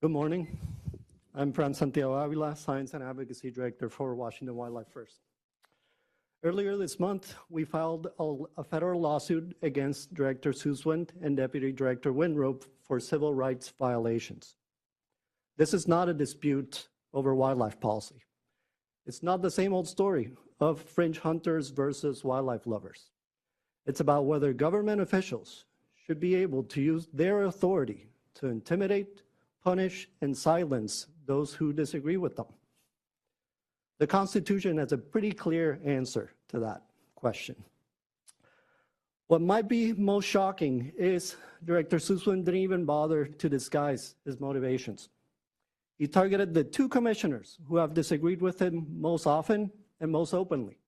Good morning. I'm Santiago-Ávila, Science and Advocacy Director for Washington Wildlife First. Earlier this month, we filed a federal lawsuit against Director Suswind and Deputy Director Winrope for civil rights violations. This is not a dispute over wildlife policy. It's not the same old story of fringe hunters versus wildlife lovers. It's about whether government officials should be able to use their authority to intimidate, punish, and silence those who disagree with them. The Constitution has a pretty clear answer to that question. What might be most shocking is Director Suswind didn't even bother to disguise his motivations. He targeted the two commissioners who have disagreed with him most often and most openly.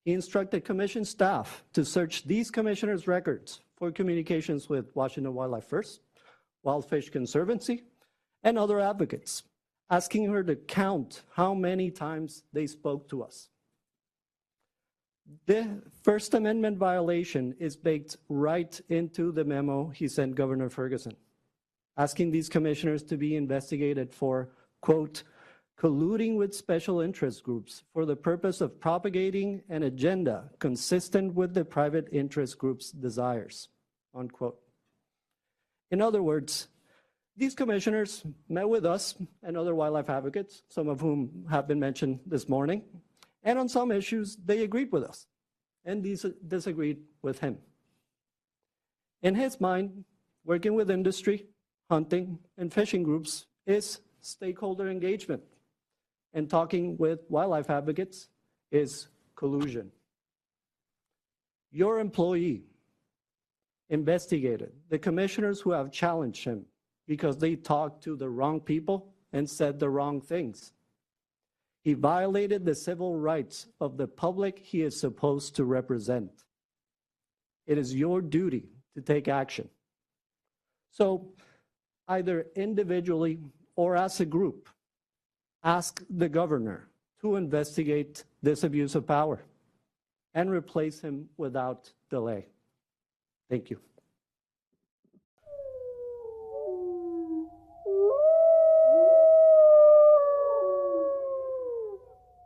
He instructed commission staff to search these commissioners' records for communications with Washington Wildlife First, Wild Fish Conservancy, and other advocates, asking her to count how many times they spoke to us. The First Amendment violation is baked right into the memo he sent Governor Ferguson, asking these commissioners to be investigated for, quote, colluding with special interest groups for the purpose of propagating an agenda consistent with the private interest group's desires, unquote. In other words, these commissioners met with us and other wildlife advocates, some of whom have been mentioned this morning, and on some issues, they agreed with us, and these disagreed with him. In his mind, working with industry, hunting, and fishing groups is stakeholder engagement, and talking with wildlife advocates is collusion. Your employee investigated the commissioners who have challenged him because they talked to the wrong people and said the wrong things. He violated the civil rights of the public he is supposed to represent. It is your duty to take action. So, either individually or as a group, ask the governor to investigate this abuse of power and replace him without delay. Thank you.